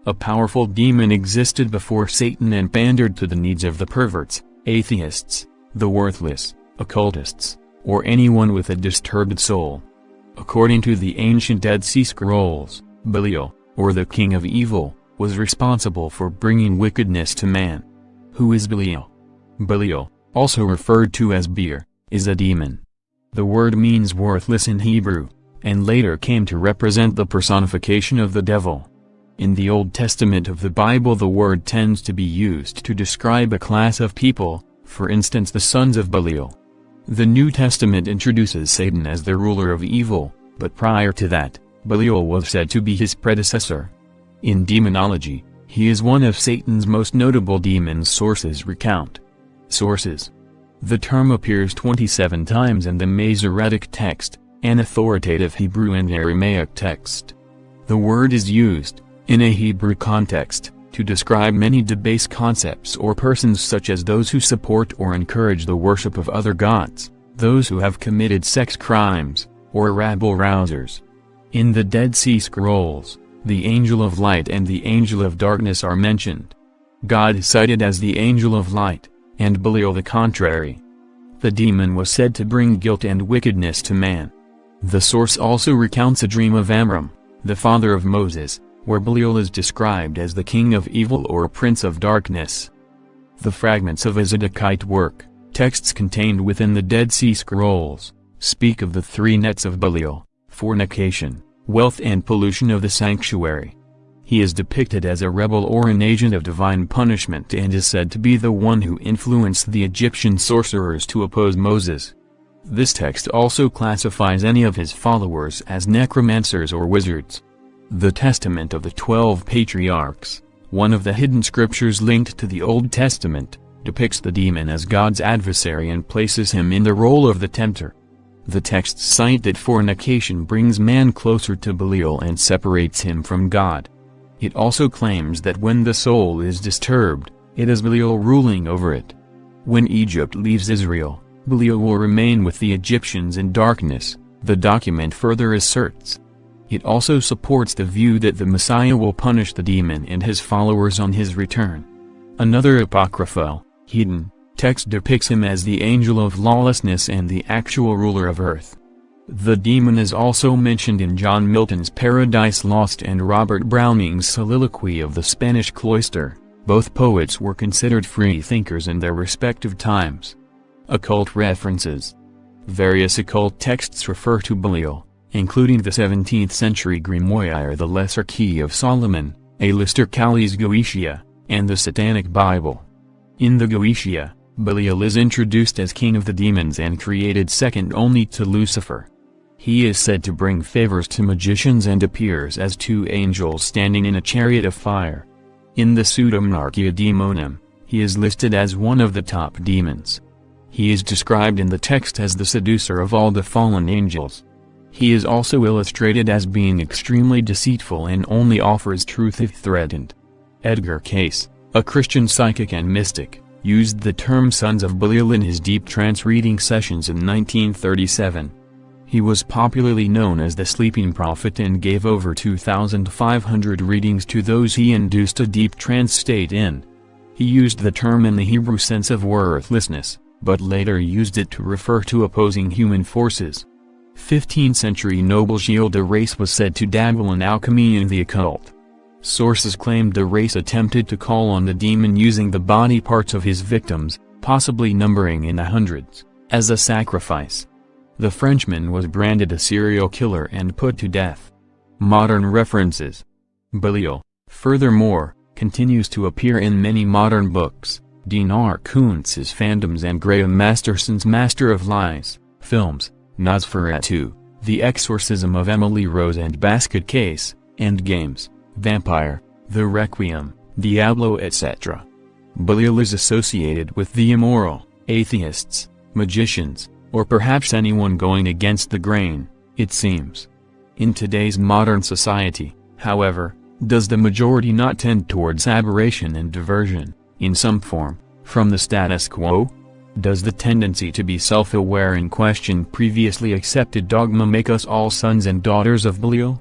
A powerful demon existed before Satan and pandered to the needs of the perverts, atheists, the worthless, occultists, or anyone with a disturbed soul. According to the ancient Dead Sea Scrolls, Belial, or the king of evil, was responsible for bringing wickedness to man. Who is Belial? Belial, also referred to as Beer, is a demon. The word means worthless in Hebrew, and later came to represent the personification of the devil. In the Old Testament of the Bible, the word tends to be used to describe a class of people, for instance the sons of Belial. The New Testament introduces Satan as the ruler of evil, but prior to that, Belial was said to be his predecessor. In demonology, he is one of Satan's most notable demons. Sources recount. Sources. The term appears 27 times in the Masoretic text, an authoritative Hebrew and Aramaic text. The word is used, in a Hebrew context, to describe many debased concepts or persons such as those who support or encourage the worship of other gods, those who have committed sex crimes, or rabble-rousers. In the Dead Sea Scrolls, the angel of light and the angel of darkness are mentioned. God is cited as the angel of light, and Belial the contrary. The demon was said to bring guilt and wickedness to man. The source also recounts a dream of Amram, the father of Moses, where Belial is described as the king of evil or prince of darkness. The fragments of a Zedekite work, texts contained within the Dead Sea Scrolls, speak of the three nets of Belial: fornication, wealth and pollution of the sanctuary. He is depicted as a rebel or an agent of divine punishment and is said to be the one who influenced the Egyptian sorcerers to oppose Moses. This text also classifies any of his followers as necromancers or wizards. The Testament of the 12 Patriarchs, one of the hidden scriptures linked to the Old Testament, depicts the demon as God's adversary and places him in the role of the tempter. The texts cite that fornication brings man closer to Belial and separates him from God. It also claims that when the soul is disturbed, it is Belial ruling over it. When Egypt leaves Israel, Belial will remain with the Egyptians in darkness, the document further asserts. It also supports the view that the Messiah will punish the demon and his followers on his return. Another apocryphal, hidden, text depicts him as the angel of lawlessness and the actual ruler of earth. The demon is also mentioned in John Milton's Paradise Lost and Robert Browning's Soliloquy of the Spanish Cloister. Both poets were considered free thinkers in their respective times. Occult references. Various occult texts refer to Belial, including the 17th century grimoire The Lesser Key of Solomon, Aleister Crowley's Goetia, and the Satanic Bible. In the Goetia, Belial is introduced as king of the demons and created second only to Lucifer. He is said to bring favors to magicians and appears as two angels standing in a chariot of fire. In the Pseudomnarchia Daemonum, he is listed as one of the top demons. He is described in the text as the seducer of all the fallen angels. He is also illustrated as being extremely deceitful and only offers truth if threatened. Edgar Cayce, a Christian psychic and mystic, used the term Sons of Belial in his deep trance reading sessions in 1937. He was popularly known as the Sleeping Prophet and gave over 2,500 readings to those he induced a deep trance state in. He used the term in the Hebrew sense of worthlessness, but later used it to refer to opposing human forces. 15th century noble Gilles de Rais was said to dabble in alchemy and the occult. Sources claimed de Rais attempted to call on the demon using the body parts of his victims, possibly numbering in the hundreds, as a sacrifice. The Frenchman was branded a serial killer and put to death. Modern references. Belial, furthermore, continues to appear in many modern books, Dinar Kuntz's Phantoms and Graham Masterson's Master of Lies, films, Nosferatu, The Exorcism of Emily Rose and Basket Case, and games, Vampire, The Requiem, Diablo etc. Belial is associated with the immoral, atheists, magicians, or perhaps anyone going against the grain, it seems. In today's modern society, however, does the majority not tend towards aberration and diversion, in some form, from the status quo? Does the tendency to be self-aware and question previously accepted dogma make us all sons and daughters of Belial?